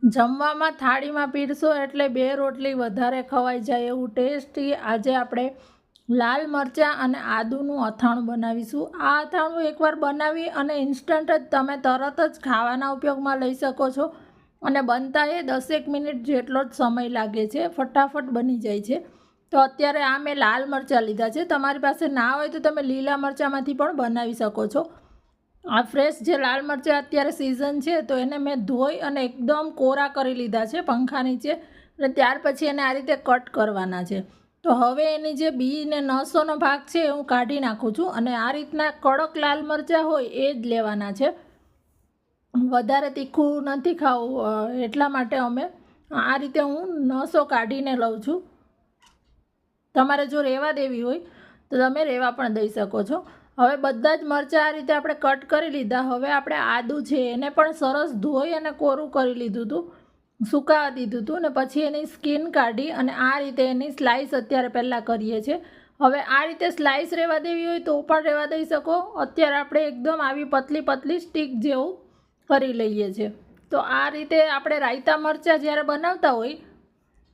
જમવામાં થાળીમાં પીરસો એટલે 2 રોટલી વધારે ખવાઈ જાય એવું ટેસ્ટી આજે આપણે લાલ મરચાં અને આદુનું અથાણું બનાવીશું. આ અથાણું એકવાર બનાવી અને ઇન્સ્ટન્ટ જ તમે તરત જ ખાવાના ઉપયોગમાં લઈ શકો છો અને બનતા એ 10 મિનિટ જેટલો જ સમય લાગે છે, ફટાફટ બની જાય છે. તો અત્યારે આ મેં લાલ મરચાં લીધા છે. તમારી પાસે ના હોય તો તમે લીલા મરચાંમાંથી પણ બનાવી શકો છો. આ ફ્રેશ જે લાલ મરચાં અત્યારે સિઝન છે તો એને મેં ધોઈ અને એકદમ કોરા કરી લીધા છે પંખા નીચે, અને ત્યાર પછી એને આ રીતે કટ કરવાના છે. તો હવે એની જે બી ને નસોનો ભાગ છે એ હું કાઢી નાખું છું, અને આ રીતના કડક લાલ મરચાં હોય એ જ લેવાના છે. વધારે તીખું નથી ખાવું એટલા માટે અમે આ રીતે હું નસો કાઢીને લઉં છું. તમારે જો રેવા દેવી હોય તો તમે રેવા પણ દઈ શકો છો. હવે બધા જ મરચાં આ રીતે આપણે કટ કરી લીધા. હવે આપણે આદું છે એને પણ સરસ ધોઈ અને કોરું કરી લીધું હતું, સુકાવા દીધું હતું, ને પછી એની સ્કિન કાઢી અને આ રીતે એની સ્લાઈસ અત્યારે પહેલાં કરીએ છીએ. હવે આ રીતે સ્લાઈસ રહેવા દેવી હોય તો પણ રહેવા દઈ શકો. અત્યારે આપણે એકદમ આવી પતલી પતલી સ્ટીક જેવું કરી લઈએ છીએ. તો આ રીતે આપણે રાયતા મરચાં જ્યારે બનાવતા હોય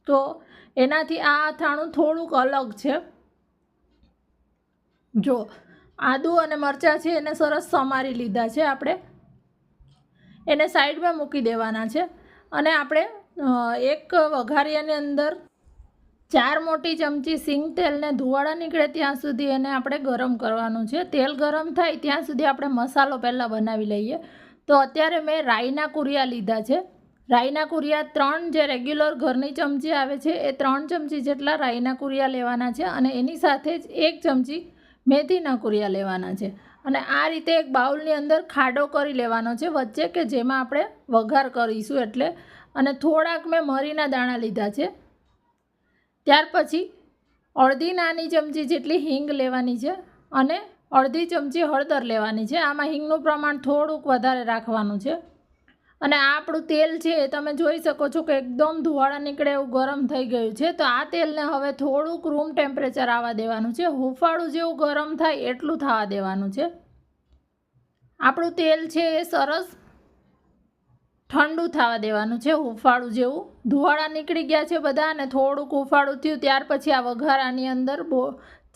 તો એનાથી આ અથાણું થોડુંક અલગ છે. જો આદુ અને મરચાં છે એને સરસ સમારી લીધા છે. આપણે એને સાઈડમાં મૂકી દેવાના છે, અને આપણે એક વઘારિયાની અંદર 4 મોટી ચમચી સિંગ તેલને ધુવાડા નીકળે ત્યાં સુધી એને આપણે ગરમ કરવાનું છે. તેલ ગરમ થાય ત્યાં સુધી આપણે મસાલો પહેલાં બનાવી લઈએ. તો અત્યારે મેં રાઈના કુરિયા લીધા છે. રાઈના કુરિયા 3 જે રેગ્યુલર ઘરની ચમચી આવે છે એ 3 ચમચી જેટલા રાઈના કુરિયા લેવાના છે, અને એની સાથે જ 1 ચમચી મેથીના કુરિયા લેવાના છે. અને આ રીતે એક બાઉલની અંદર ખાડો કરી લેવાનો છે વચ્ચે, કે જેમાં આપણે વઘાર કરીશું એટલે. અને થોડાક મેં મરીના દાણા લીધા છે. ત્યાર પછી અડધી નાની ચમચી જેટલી હિંગ લેવાની છે, અને અડધી ચમચી હળદર લેવાની છે. આમાં હિંગનું પ્રમાણ થોડુંક વધારે રાખવાનું છે. અને આ આપણું તેલ છે એ તમે જોઈ શકો છો કે એકદમ ધુવાળા નીકળે એવું ગરમ થઈ ગયું છે. તો આ તેલને હવે થોડુંક રૂમ ટેમ્પરેચર આવવા દેવાનું છે. હુંફાળું જેવું ગરમ થાય એટલું થવા દેવાનું છે. આપણું તેલ છે એ સરસ ઠંડુ થવા દેવાનું છે, હુંફાળું જેવું. ધુવાળા નીકળી ગયા છે બધા, અને થોડુંક હુંફાળું થયું ત્યાર પછી આ વઘારાની અંદર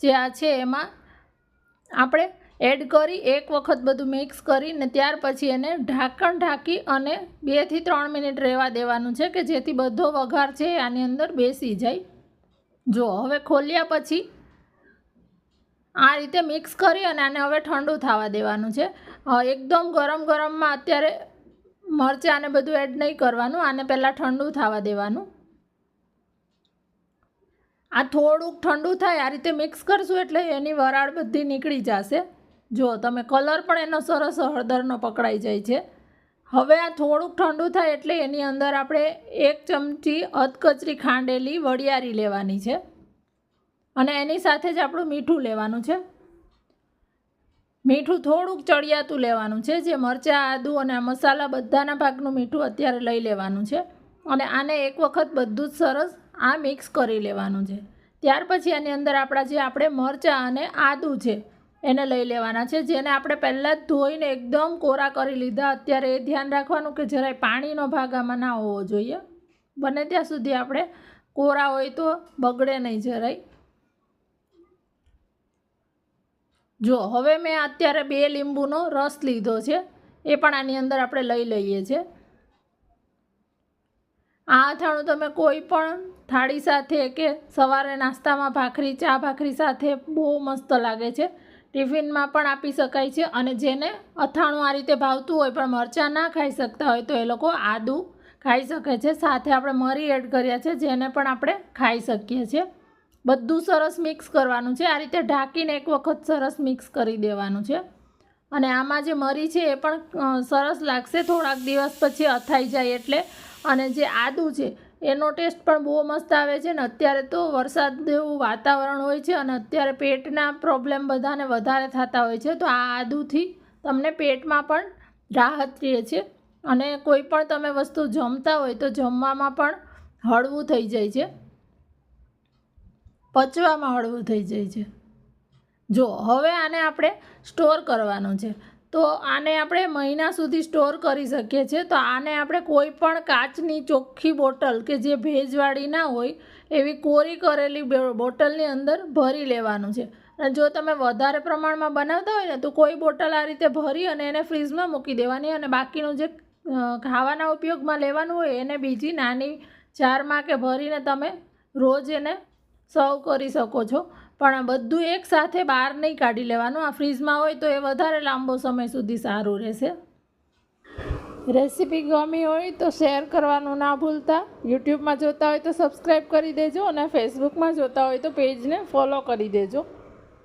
જે આ છે એમાં આપણે એડ કરી એક વખત બધું મિક્સ કરીને ત્યાર પછી એને ઢાંકણ ઢાંકી અને 2 થી 3 મિનિટ રહેવા દેવાનું છે, કે જેથી બધો વઘાર છે આની અંદર બેસી જાય. જો હવે ખોલ્યા પછી આ રીતે મિક્સ કરી અને આને હવે ઠંડુ થવા દેવાનું છે. એકદમ ગરમ ગરમમાં અત્યારે મરચાં અને બધું એડ નહીં કરવાનું, આને પહેલાં ઠંડુ થવા દેવાનું. આ થોડુંક ઠંડુ થાય આ રીતે મિક્સ કરશું એટલે એની વરાળ બધી નીકળી જશે. જો તમે કલર પણ એનો સરસ હળદરનો પકડાઈ જાય છે. હવે આ થોડુંક ઠંડુ થાય એટલે એની અંદર આપણે 1 ચમચી અધકચરી ખાંડેલી વરિયાળી લેવાની છે, અને એની સાથે જ આપણું મીઠું લેવાનું છે. મીઠું થોડુંક ચડિયાતું લેવાનું છે. જે મરચાં, આદુ અને મસાલા બધાના ભાગનું મીઠું અત્યારે લઈ લેવાનું છે, અને આને એક વખત બધું જ સરસ આ મિક્સ કરી લેવાનું છે. ત્યાર પછી એની અંદર આપણા જે આપણે મરચાં અને આદુ છે એને લઈ લેવાના છે, જેને આપણે પહેલાં જ ધોઈને એકદમ કોરા કરી લીધા. અત્યારે એ ધ્યાન રાખવાનું કે જરાય પાણીનો ભાગ આમાં ના હોવો જોઈએ. બને ત્યાં સુધી આપણે કોરા હોય તો બગડે નહીં જરાય. જો હવે મેં અત્યારે 2 લીંબુનો રસ લીધો છે, એ પણ આની અંદર આપણે લઈ લઈએ છીએ. આ અથાણું તમે કોઈ પણ થાળી સાથે કે સવારે નાસ્તામાં ભાખરી, ચા ભાખરી સાથે બહુ મસ્ત લાગે છે. ટિફિનમાં પણ આપી શકાય છે, અને જેને અથાણું આ રીતે ભાવતું હોય પણ મરચાં ના ખાઈ શકતા હોય તો એ લોકો આદું ખાઈ શકે છે. સાથે આપણે મરી એડ કર્યા છે જેને પણ આપણે ખાઈ શકીએ છીએ. બધું સરસ મિક્સ કરવાનું છે. આ રીતે ઢાંકીને એક વખત સરસ મિક્સ કરી દેવાનું છે. અને આમાં જે મરી છે એ પણ સરસ લાગશે થોડાક દિવસ પછી અથાઈ જાય એટલે. અને જે આદું છે એનો ટેસ્ટ પણ બહુ મસ્ત આવે છે. ને અત્યારે તો વરસાદ જેવું વાતાવરણ હોય છે, અને અત્યારે પેટના પ્રોબ્લેમ બધાને વધારે થતા હોય છે. તો આ આદુથી તમને પેટમાં પણ રાહત રહે છે, અને કોઈ પણ તમે વસ્તુ જમતા હોય તો જમવામાં પણ હળવું થઈ જાય છે, પચવામાં હળવું થઈ જાય છે. જો હવે આને આપણે સ્ટોર કરવાનું છે. તો આને આપણે મહિના સુધી સ્ટોર કરી શકીએ છીએ. તો આને આપણે કોઈ પણ કાચની ચોખ્ખી બોટલ કે જે ભેજવાળી ના હોય એવી કોરી કરેલી બોટલની અંદર ભરી લેવાનું છે. અને જો તમે વધારે પ્રમાણમાં બનાવતા હોય ને તો કોઈ બોટલ આ રીતે ભરી અને એને ફ્રીઝમાં મૂકી દેવાની, અને બાકીનું જે ખાવાના ઉપયોગમાં લેવાનું હોય એને બીજી નાની જારમાં કે ભરીને તમે રોજ એને સર્વ કરી શકો છો. પણ બધું એકસાથે બહાર નહીં કાઢી લેવાનું. આ ફ્રીઝમાં હોય તો એ વધારે લાંબો સમય સુધી સારું રહેશે. રેસીપી ગમી હોય તો શેર કરવાનું ના ભૂલતા. યુટ્યુબમાં જોતા હોય તો સબસ્ક્રાઈબ કરી દેજો, અને ફેસબુકમાં જોતા હોય તો પેજને ફોલો કરી દેજો.